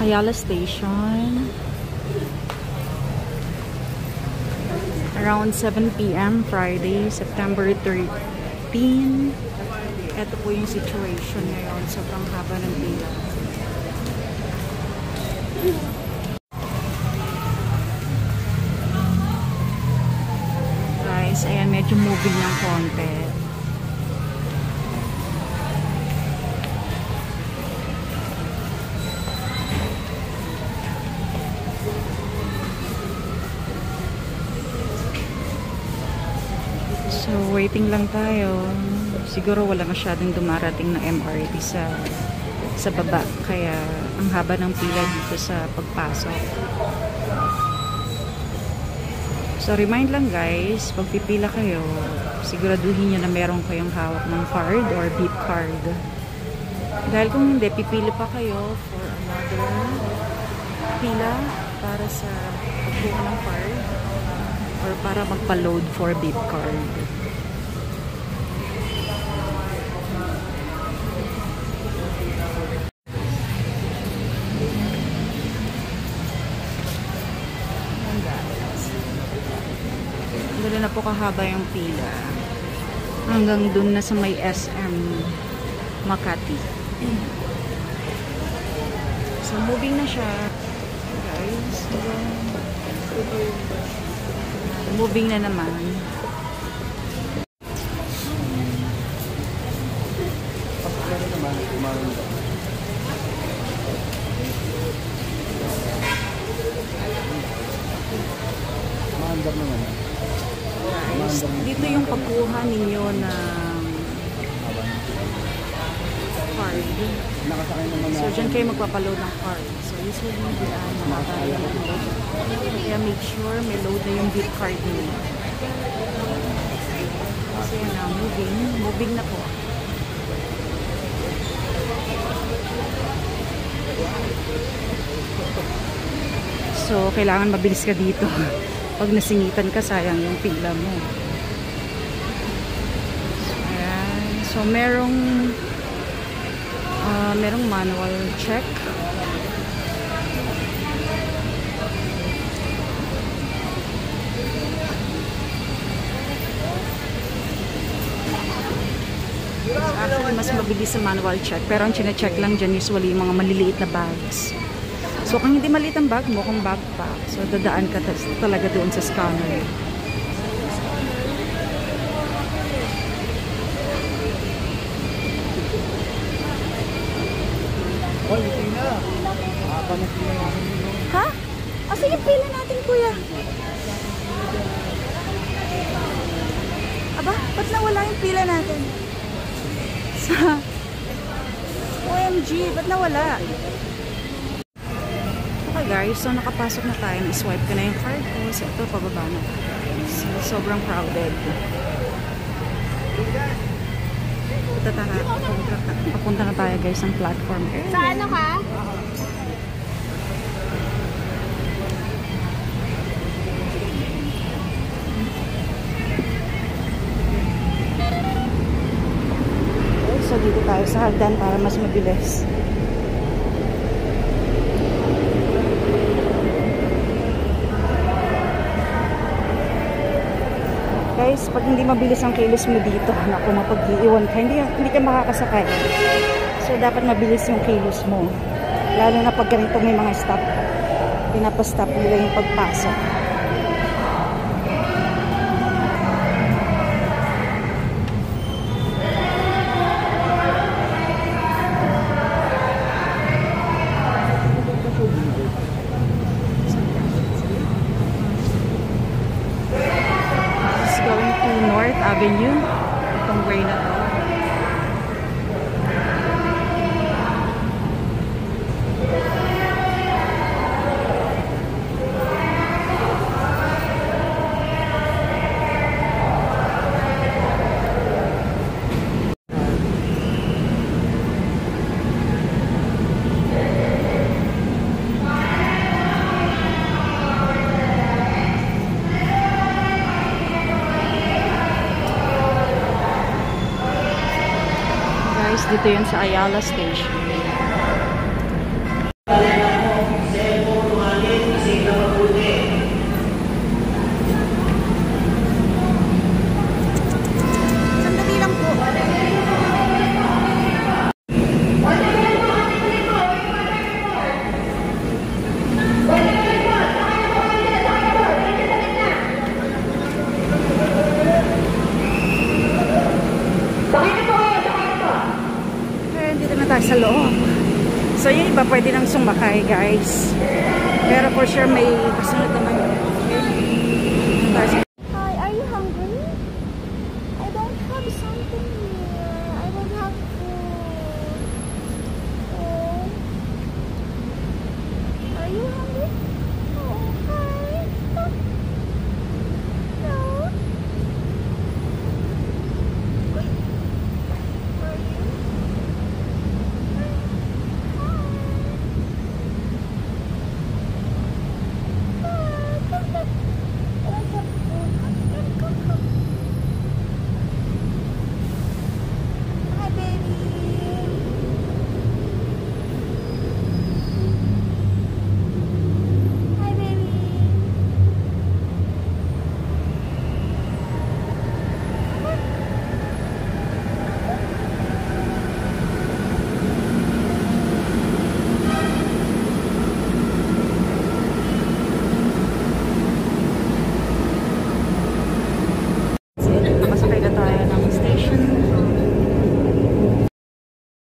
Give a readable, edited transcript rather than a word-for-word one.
Ayala Station. Around 7 p.m. Friday, September 13. Ito po yung situation ngayon. Sobrang haba ng pila. Guys, ayan, medyo moving ng konti. So, waiting lang tayo. Siguro wala masyadong dumarating na MRT sa baba. Kaya, ang haba ng pila dito sa pagpasok. So, remind lang guys, pag pipila kayo, siguraduhin nyo na meron kayong hawak ng card or beep card. Dahil kung hindi, pipili pa kayo for another pila para sa pagbuka ng card or para magpa-load for beep card. Dali na po kahaba yung pila. Hanggang dun na sa may SM Makati. So, moving na siya. Guys. Moving na naman. Maandar naman. Guys, dito yung pagkuha ninyo ng card. Nakasakay naman na. So, dyan kayo magpapaload ng card. So, usually, makakaya ng load. Kaya make sure may load na yung beep card ninyo. Kasi yun na, moving na po. So, kailangan mabilis ka dito. Pag nasingitan ka, sayang yung pila mo. Ayan. So, merong manual check. Actually, mas mabilis sa manual check. Pero ang chine-check lang dyan usually yung mga maliliit na bags. So, kung hindi maliit ang bag mo, kung backpack, so dadaan ka talaga doon sa scanner. Hoy, pila. Ha? O, sige, pila natin, kuya. Aba, ba't nawala yung pila natin? OMG, ba't nawala? Okay guys, so nakapasok na tayo. I-swipe ko na yung card ko. So ito, pababa na. So, sobrang crowded. Papunta na tayo guys ang platform. Sa ano ka? So dito tayo sa hagdan para mas mabilis. Guys, pag hindi mabilis ang kilos mo dito, naku, mapag-iiwan ka, hindi ka makakasakay. So, dapat mabilis yung kilos mo. Lalo na pag ganito may mga stop, pinapastop nila yung pagpasok. North Avenue, itong way na to. Dito yun sa Ayala Station. Yung iba pwede nang sumakay, guys. Pero for sure may kasunod naman yung